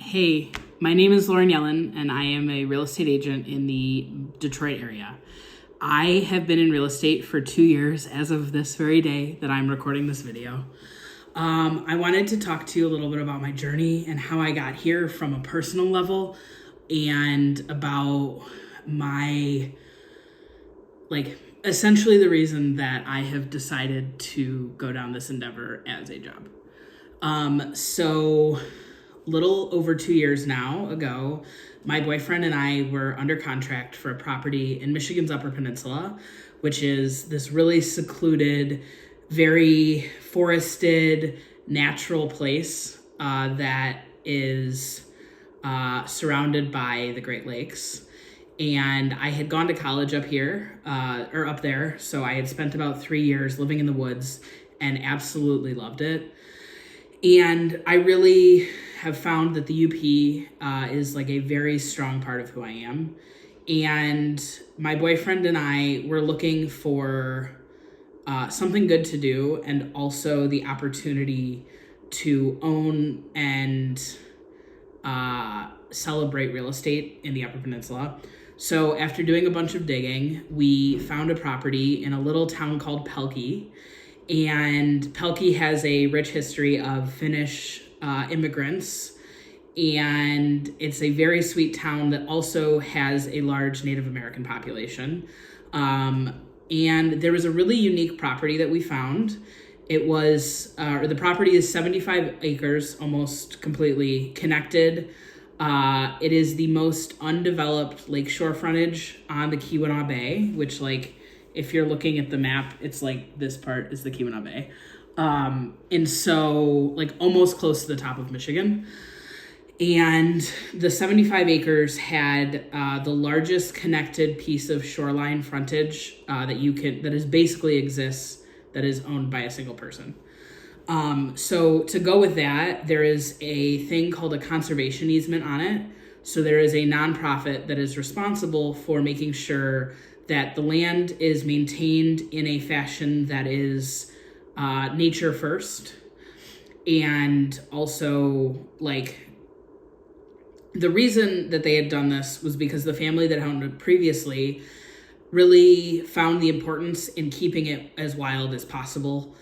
Hey, my name is Lauren Yellen, and I am a real estate agent in the Detroit area. I have been in real estate for 2 years as of this very day that I'm recording this video. I wanted to talk to you a little bit about my journey and how I got here from a personal level, and about my, essentially the reason that I have decided to go down this endeavor as a job. So little over 2 years now ago, my boyfriend and I were under contract for a property in Michigan's Upper Peninsula, which is this really secluded, very forested, natural place that is surrounded by the Great Lakes. And I had gone to college up here, or up there, so I had spent about 3 years living in the woods and absolutely loved it. And I really have found that the UP is like a very strong part of who I am. And my boyfriend and I were looking for something good to do, and also the opportunity to own and celebrate real estate in the Upper Peninsula. So after doing a bunch of digging, we found a property in a little town called Pelkey. And Pelkey has a rich history of Finnish immigrants, and it's a very sweet town that also has a large Native American population. And there was a really unique property that we found. It was, the property is 75 acres, almost completely connected. It is the most undeveloped lakeshore frontage on the Keweenaw Bay, which, if you're looking at the map, it's this part is the Keweenaw Bay. And so almost close to the top of Michigan. And the 75 acres had the largest connected piece of shoreline frontage that is basically exists, that is owned by a single person. So to go with that, there is a thing called a conservation easement on it. So there is a nonprofit that is responsible for making sure that the land is maintained in a fashion that is nature first. And also, the reason that they had done this was because the family that owned it previously really found the importance in keeping it as wild as possible.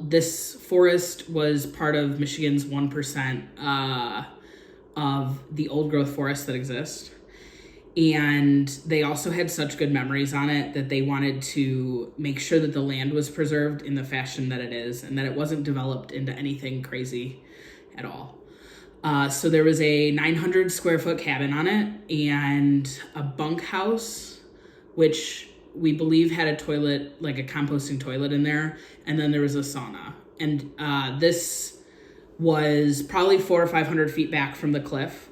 This forest was part of Michigan's 1% of the old growth forests that exist. And they also had such good memories on it that they wanted to make sure that the land was preserved in the fashion that it is, and that it wasn't developed into anything crazy at all. So there was a 900 square foot cabin on it, and a bunkhouse, which we believe had a toilet, like a composting toilet in there. And then there was a sauna. And this was probably 400 or 500 feet back from the cliff.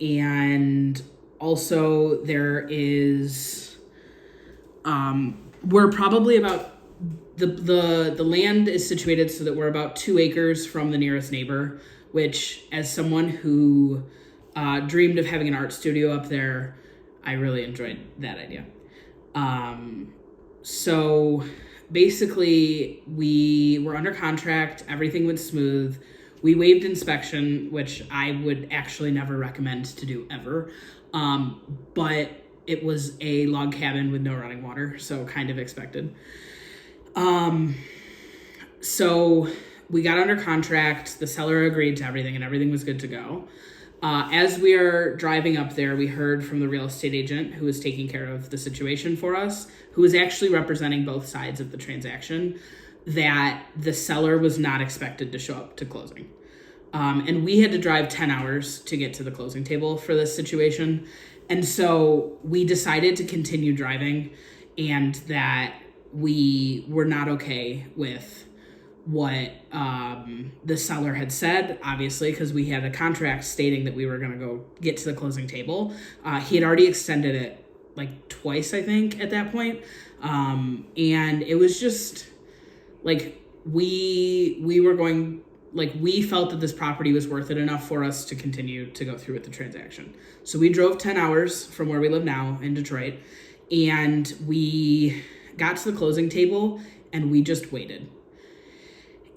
And also there is, we're probably about, the land is situated so that we're about 2 acres from the nearest neighbor, which, as someone who dreamed of having an art studio up there, I really enjoyed that idea. So basically we were under contract, everything went smooth. We waived inspection, which I would actually never recommend to do ever. But it was a log cabin with no running water, so kind of expected. So we got under contract, the seller agreed to everything, and everything was good to go. As we are driving up there, we heard from the real estate agent who was taking care of the situation for us, who was actually representing both sides of the transaction, that the seller was not expected to show up to closing. And we had to drive 10 hours to get to the closing table for this situation. And so we decided to continue driving, and that we were not okay with what the seller had said, obviously, because we had a contract stating that we were going to go get to the closing table. He had already extended it twice, I think, at that point. And it was just we were going, we felt that this property was worth it enough for us to continue to go through with the transaction. So we drove 10 hours from where we live now in Detroit, and we got to the closing table, and we just waited.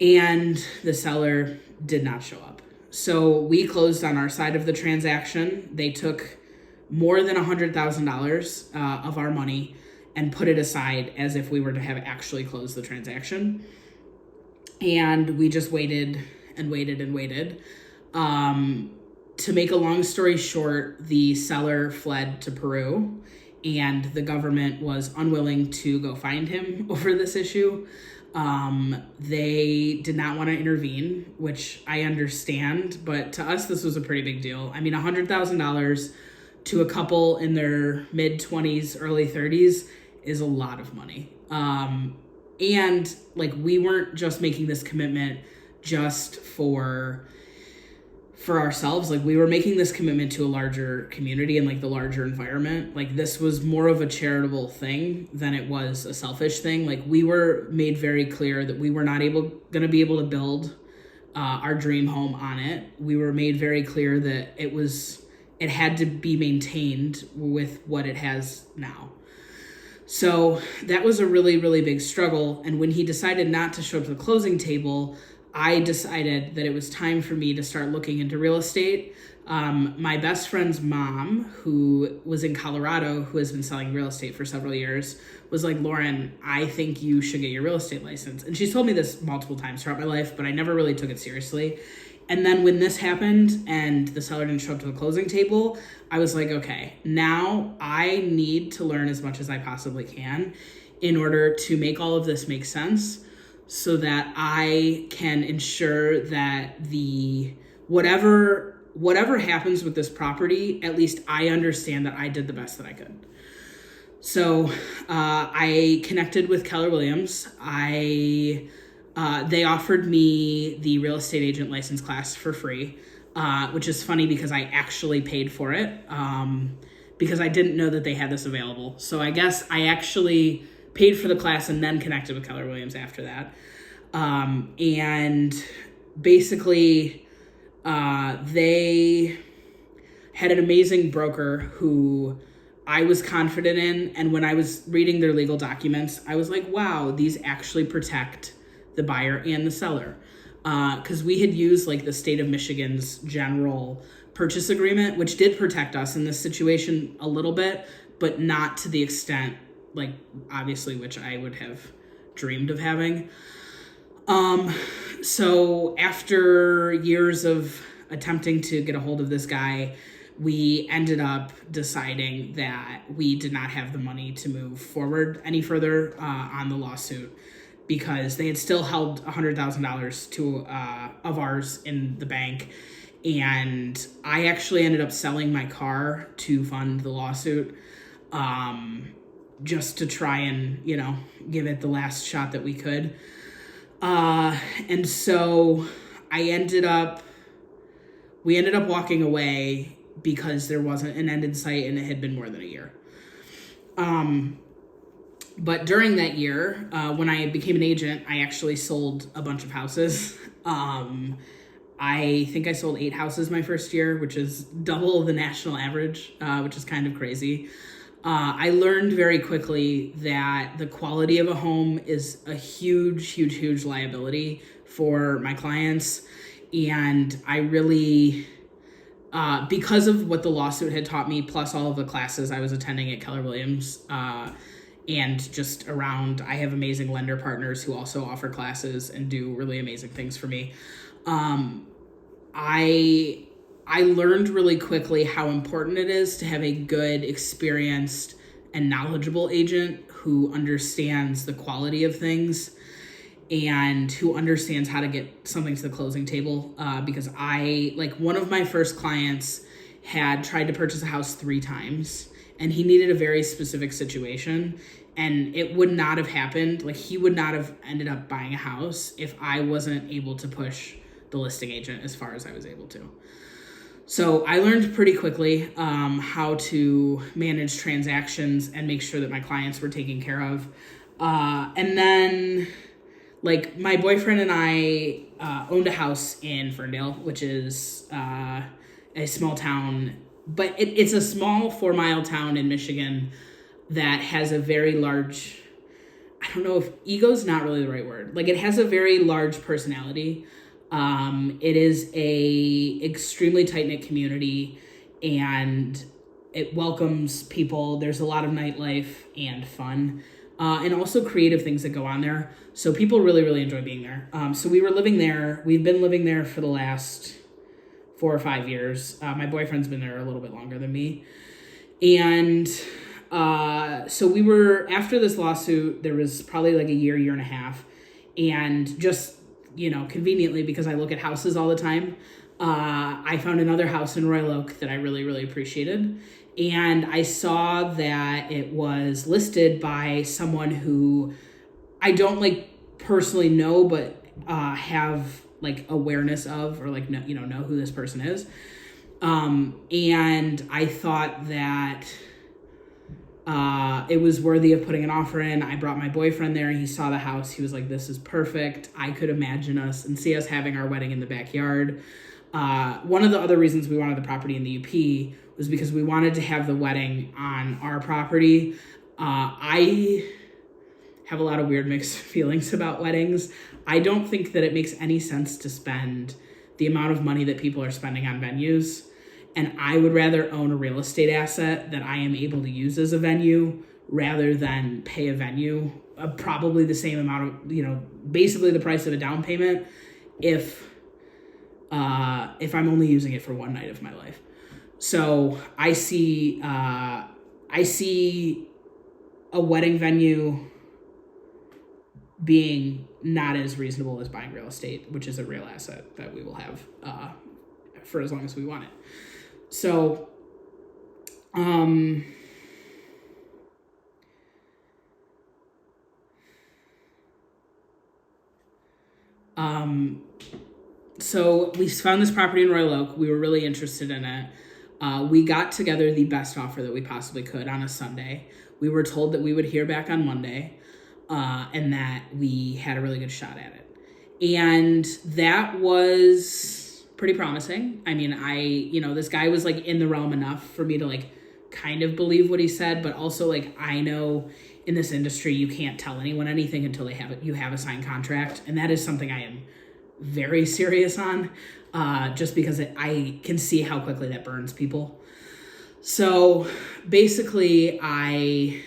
And the seller did not show up. So we closed on our side of the transaction. They took more than $100,000 of our money and put it aside as if we were to have actually closed the transaction. And we just waited and waited and waited. To make a long story short, the seller fled to Peru, and the government was unwilling to go find him over this issue. They did not want to intervene, which I understand, but to us, this was a pretty big deal. I mean, $100,000 to a couple in their mid-20s, early 30s is a lot of money. And like, we weren't just making this commitment just for ourselves. Like, we were making this commitment to a larger community and like the larger environment. Like, this was more of a charitable thing than it was a selfish thing. Like, we were made very clear that we were not going to be able to build our dream home on it. We were made very clear that it had to be maintained with what it has now. So that was a really, really big struggle. And when he decided not to show up to the closing table, I decided that it was time for me to start looking into real estate. My best friend's mom, who was in Colorado, who has been selling real estate for several years, was like, Lauren, I think you should get your real estate license. And she's told me this multiple times throughout my life, but I never really took it seriously. And then when this happened and the seller didn't show up to the closing table, I was like, okay, now I need to learn as much as I possibly can in order to make all of this make sense, so that I can ensure that whatever happens with this property, at least I understand that I did the best that I could. So I connected with Keller Williams. They offered me the real estate agent license class for free, which is funny because I actually paid for it because I didn't know that they had this available. So I guess I actually paid for the class and then connected with Keller Williams after that. And basically, they had an amazing broker who I was confident in. And when I was reading their legal documents, I was like, wow, these actually protect the buyer and the seller. Because we had used like the state of Michigan's general purchase agreement, which did protect us in this situation a little bit, but not to the extent, like, obviously, which I would have dreamed of having. So after years of attempting to get a hold of this guy, we ended up deciding that we did not have the money to move forward any further on the lawsuit, because they had still held $100,000 of ours in the bank. And I actually ended up selling my car to fund the lawsuit, just to try and, give it the last shot that we could. And so we ended up walking away because there wasn't an end in sight, and it had been more than a year. But during that year, when I became an agent, I actually sold a bunch of houses. I think I sold 8 houses my first year, which is double the national average, which is kind of crazy. I learned very quickly that the quality of a home is a huge, huge, huge liability for my clients. And I really, because of what the lawsuit had taught me, plus all of the classes I was attending at Keller Williams, and just around, I have amazing lender partners who also offer classes and do really amazing things for me. I learned really quickly how important it is to have a good, experienced, and knowledgeable agent who understands the quality of things and who understands how to get something to the closing table. Because one of my first clients had tried to purchase a house 3 times, and he needed a very specific situation, and it would not have happened. Like, he would not have ended up buying a house if I wasn't able to push the listing agent as far as I was able to. So I learned pretty quickly how to manage transactions and make sure that my clients were taken care of. And then, my boyfriend and I owned a house in Ferndale, which is a small town, but it's a small 4-mile town in Michigan that has a very large, I don't know if ego's not really the right word. It has a very large personality. It is a extremely tight-knit community, and it welcomes people. There's a lot of nightlife and fun, and also creative things that go on there. So people really, really enjoy being there. So we were living there. We've been living there for the last 4 or 5 years. My boyfriend's been there a little bit longer than me. And so we were, after this lawsuit, there was probably like a year and a half. And just, conveniently, because I look at houses all the time, I found another house in Royal Oak that I really, really appreciated. And I saw that it was listed by someone who I don't personally know, but have awareness of, or know who this person is. And I thought that it was worthy of putting an offer in. I brought my boyfriend there. He saw the house. He was like, this is perfect. I could imagine us and see us having our wedding in the backyard. One of the other reasons we wanted the property in the UP was because we wanted to have the wedding on our property. I have a lot of weird mixed feelings about weddings. I don't think that it makes any sense to spend the amount of money that people are spending on venues. And I would rather own a real estate asset that I am able to use as a venue rather than pay a venue probably the same amount of, basically the price of a down payment if I'm only using it for one night of my life. So I see a wedding venue being not as reasonable as buying real estate, which is a real asset that we will have for as long as we want it. So, so we found this property in Royal Oak. We were really interested in it. We got together the best offer that we possibly could on a Sunday. We were told that we would hear back on Monday, and that we had a really good shot at it. And that was pretty promising. I mean, this guy was in the realm enough for me to kind of believe what he said, but also I know in this industry, you can't tell anyone anything until you have a signed contract. And that is something I am very serious on, just because I can see how quickly that burns people. So basically we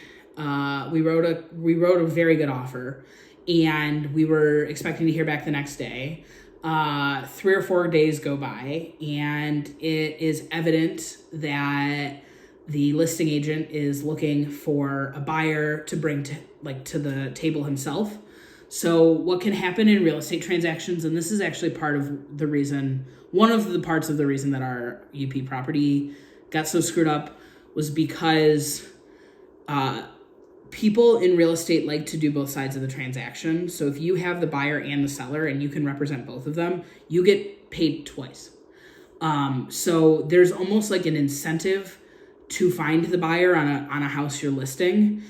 wrote a very good offer, and we were expecting to hear back the next day. 3 or 4 days go by, and it is evident that the listing agent is looking for a buyer to bring to the table himself. So what can happen in real estate transactions, and this is actually one of the parts of the reason that our UP property got so screwed up, was because people in real estate like to do both sides of the transaction. So if you have the buyer and the seller and you can represent both of them, you get paid twice. So there's almost an incentive to find the buyer on a house you're listing.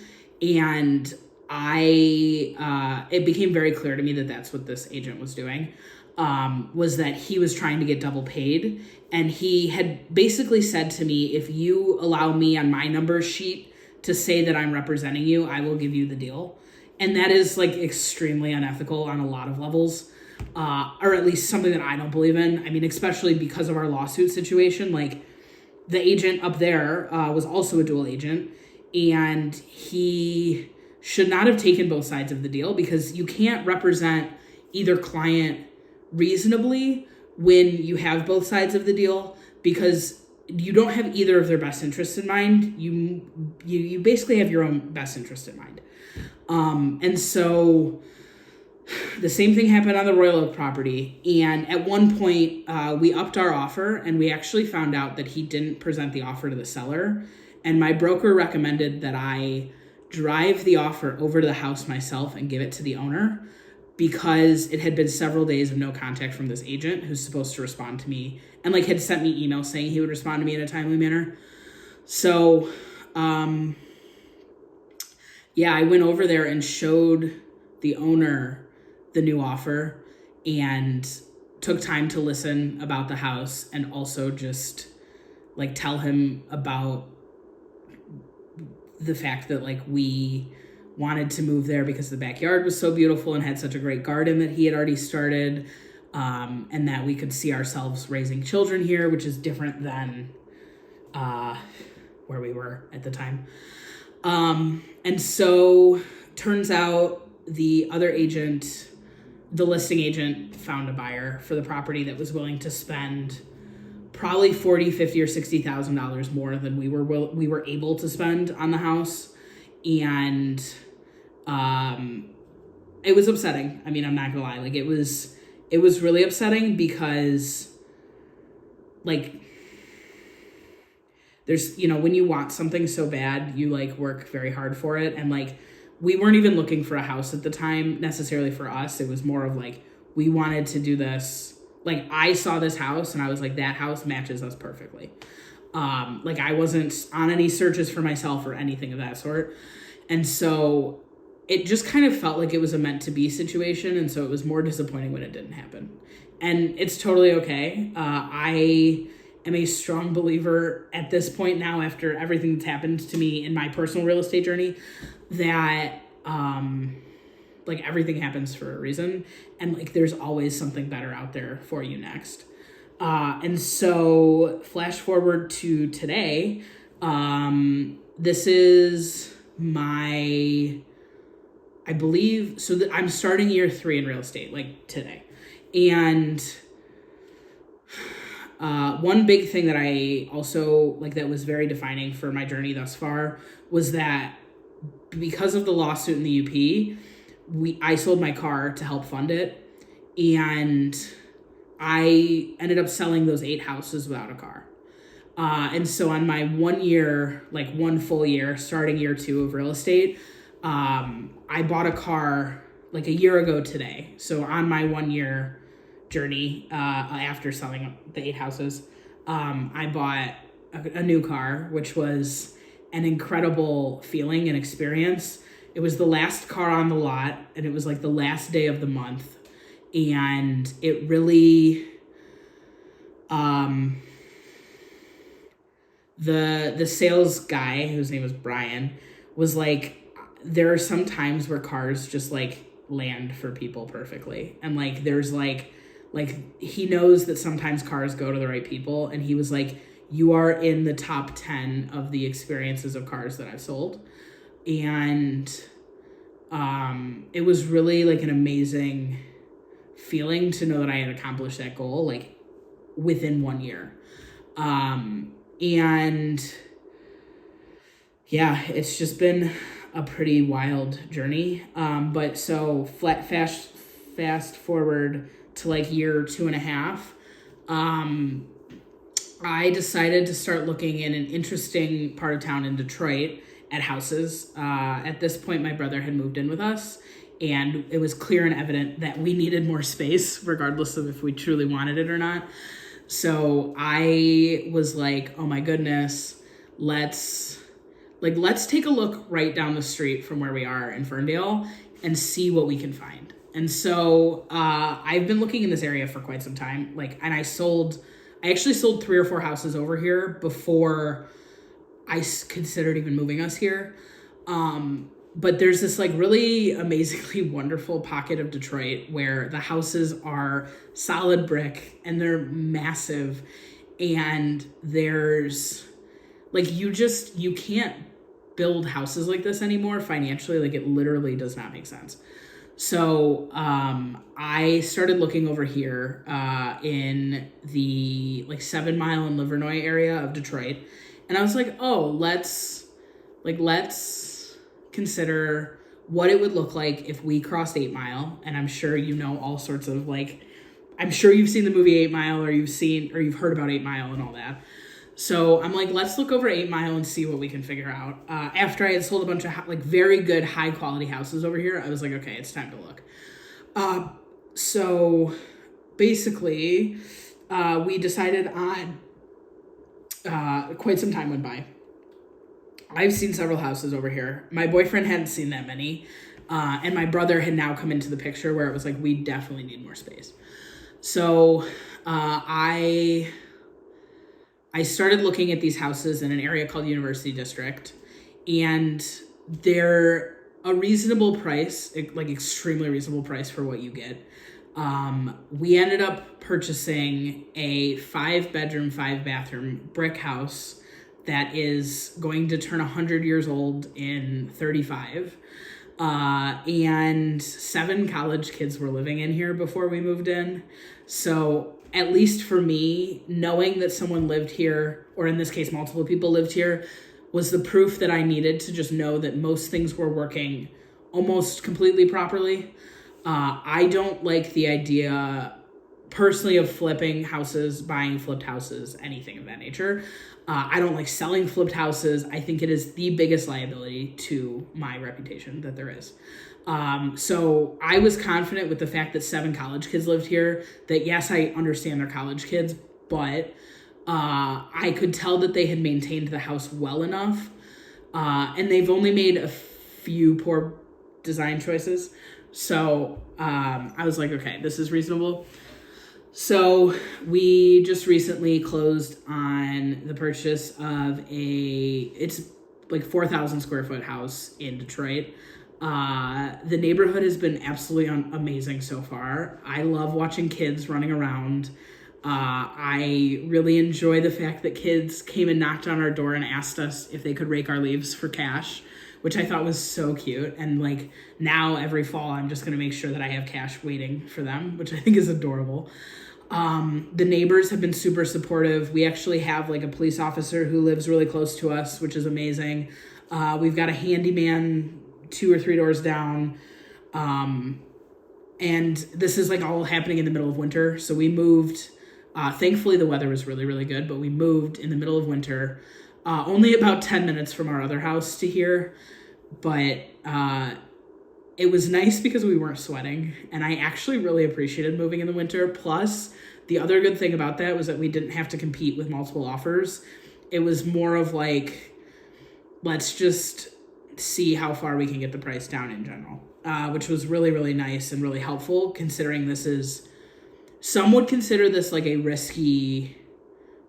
And it became very clear to me that that's what this agent was doing, was that he was trying to get double paid. And he had basically said to me, if you allow me on my number sheet to say that I'm representing you, I will give you the deal. And that is extremely unethical on a lot of levels, or at least something that I don't believe in. I mean, especially because of our lawsuit situation, the agent up there was also a dual agent, and he should not have taken both sides of the deal, because you can't represent either client reasonably when you have both sides of the deal, because you don't have either of their best interests in mind. You basically have your own best interest in mind. And so the same thing happened on the Royal Oak property. And at one point, we upped our offer, and we actually found out that he didn't present the offer to the seller. And my broker recommended that I drive the offer over to the house myself and give it to the owner, because it had been several days of no contact from this agent who's supposed to respond to me, and had sent me emails saying he would respond to me in a timely manner. So, I went over there and showed the owner the new offer, and took time to listen about the house, and also just tell him about the fact that we wanted to move there because the backyard was so beautiful and had such a great garden that he had already started. and that we could see ourselves raising children here, which is different than where we were at the time. And so turns out the other agent, the listing agent, found a buyer for the property that was willing to spend probably $40,000, $50,000, or $60,000 more than we were able to spend on the house. And it was upsetting. I mean, I'm not gonna lie. Like, it was really upsetting because, like, there's, when you want something so bad, you like work very hard for it. And like, we weren't even looking for a house at the time necessarily for us. It was more of like, we wanted to do this. Like, I saw this house and I was like, that house matches us perfectly. Like, I wasn't on any searches for myself or anything of that sort. And so it just kind of felt like it was a meant to be situation. And so it was more disappointing when it didn't happen. And it's totally okay. I am a strong believer at this point now, after everything that's happened to me in my personal real estate journey, that like, everything happens for a reason, and like, there's always something better out there for you next. And so flash forward to today. This is my, I believe, so that I'm starting year 3 in real estate, like, today. And one big thing that I also, like, that was very defining for my journey thus far was that because of the lawsuit in the UP, I sold my car to help fund it, and I ended up selling those 8 houses without a car. And so on my 1 year, like, 1 full year, starting year 2 of real estate, I bought a car like a year ago today. So on my 1 year journey, after selling the 8 houses, I bought a new car, which was an incredible feeling and experience. It was the last car on the lot, and it was like the last day of the month. And it really, the sales guy, whose name was Brian, was like, there are some times where cars just like land for people perfectly. And like, there's like he knows that sometimes cars go to the right people. And he was like, you are in the top 10 of the experiences of cars that I've sold. And it was really like an amazing feeling to know that I had accomplished that goal, like, within 1 year. And yeah, it's just been a pretty wild journey. But so fast forward to like year 2.5, I decided to start looking in an interesting part of town in Detroit at houses. At this point, my brother had moved in with us, and it was clear and evident that we needed more space, regardless of if we truly wanted it or not. So I was like, oh my goodness, let's take a look right down the street from where we are in Ferndale and see what we can find. And so I've been looking in this area for quite some time. Like, and I actually sold 3 or 4 houses over here before I considered even moving us here. But there's this like really amazingly wonderful pocket of Detroit where the houses are solid brick and they're massive. And there's like, you can't build houses like this anymore financially. Like, it literally does not make sense. So I started looking over here in the like 7 Mile and Livernois area of Detroit. And I was like, oh, let's consider what it would look like if we crossed 8 Mile. And I'm sure you know all sorts of like, I'm sure you've seen the movie 8 Mile, or you've heard about 8 Mile and all that. So I'm like, let's look over 8 Mile and see what we can figure out. After I had sold a bunch of like very good, high quality houses over here, I was like, okay, it's time to look. So basically, we decided on, quite some time went by. I've seen several houses over here. My boyfriend hadn't seen that many. And my brother had now come into the picture where it was like, we definitely need more space. So I started looking at these houses in an area called University District, and they're a reasonable price, like extremely reasonable price for what you get. We ended up purchasing a 5-bedroom, 5-bathroom brick house that is going to turn 100 years old in 35. And 7 college kids were living in here before we moved in. So at least for me, knowing that someone lived here, or in this case, multiple people lived here, was the proof that I needed to just know that most things were working almost completely properly. I don't like the idea personally of flipping houses, buying flipped houses, anything of that nature. I don't like selling flipped houses. I think it is the biggest liability to my reputation that there is. So I was confident with the fact that 7 college kids lived here, that yes, I understand they're college kids, but I could tell that they had maintained the house well enough. And they've only made a few poor design choices. So I was like, okay, this is reasonable. So we just recently closed on the purchase of it's like 4,000 square foot house in Detroit. The neighborhood has been absolutely amazing so far. I love watching kids running around. I really enjoy the fact that kids came and knocked on our door and asked us if they could rake our leaves for cash, which I thought was so cute. And like now every fall, I'm just going to make sure that I have cash waiting for them, which I think is adorable. The neighbors have been super supportive. We actually have like a police officer who lives really close to us, which is amazing. We've got a handyman 2 or 3 doors down. And this is like all happening in the middle of winter. So we moved, thankfully the weather was really, really good, but we moved in the middle of winter, only about 10 minutes from our other house to here. But, it was nice because we weren't sweating, and I actually really appreciated moving in the winter. Plus, the other good thing about that was that we didn't have to compete with multiple offers. It was more of like, let's just see how far we can get the price down in general, which was really, really nice and really helpful, considering some would consider this like a risky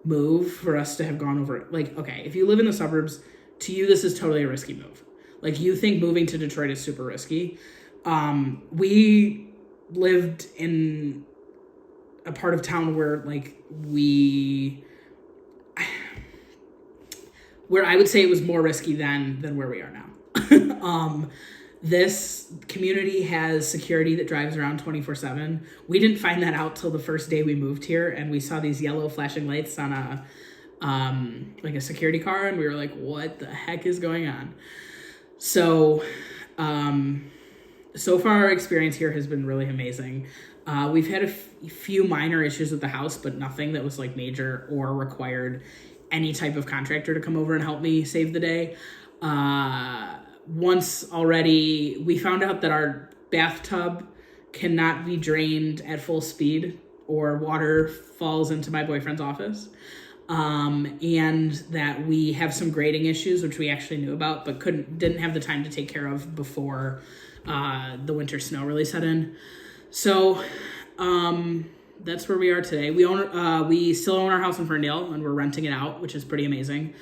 move for us to have gone over. Like, okay, if you live in the suburbs, to you, this is totally a risky move. Like, you think moving to Detroit is super risky. We lived in a part of town where, like, where I would say it was more risky than where we are now. This community has security that drives around 24/7. We didn't find that out till the first day we moved here, and we saw these yellow flashing lights on like a security car, and we were like, what the heck is going on? So, so far our experience here has been really amazing. We've had a few minor issues with the house, but nothing that was like major or required any type of contractor to come over and help me save the day. Once already, we found out that our bathtub cannot be drained at full speed or water falls into my boyfriend's office. And that we have some grading issues, which we actually knew about, but didn't have the time to take care of before the winter snow really set in. So that's where we are today. We still own our house in Ferndale, and we're renting it out, which is pretty amazing.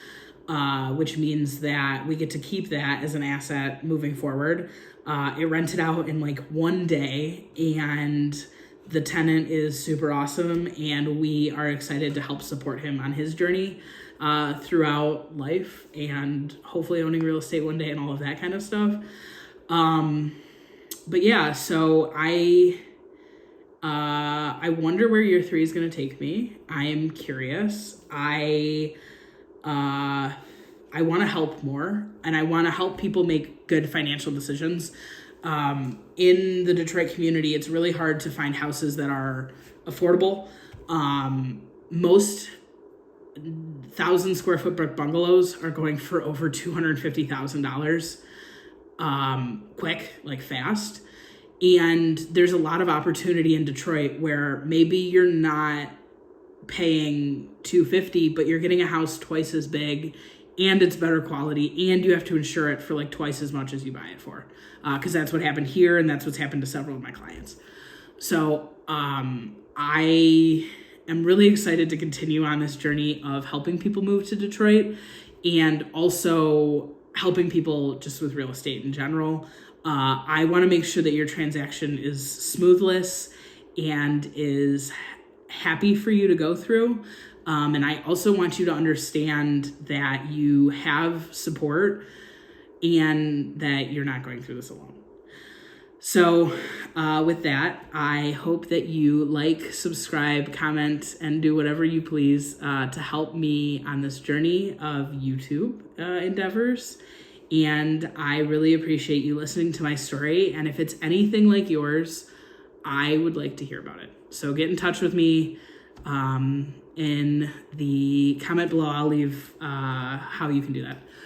Which means that we get to keep that as an asset moving forward. It rented out in like one day, and the tenant is super awesome, and we are excited to help support him on his journey throughout life and hopefully owning real estate one day and all of that kind of stuff. But yeah, so I wonder where year 3 is going to take me. I am curious. I want to help more, and I want to help people make good financial decisions. In the Detroit community, it's really hard to find houses that are affordable. Most 1,000 square foot brick bungalows are going for over $250,000, quick, like fast. And there's a lot of opportunity in Detroit where maybe you're not paying $250, but you're getting a house twice as big, and it's better quality, and you have to insure it for like twice as much as you buy it for. Because that's what happened here, and that's what's happened to several of my clients. So I am really excited to continue on this journey of helping people move to Detroit, and also helping people just with real estate in general. I want to make sure that your transaction is smoothless and is happy for you to go through. And I also want you to understand that you have support and that you're not going through this alone. So with that, I hope that you like, subscribe, comment, and do whatever you please to help me on this journey of YouTube endeavors. And I really appreciate you listening to my story. And if it's anything like yours, I would like to hear about it. So get in touch with me in the comment below. I'll leave how you can do that.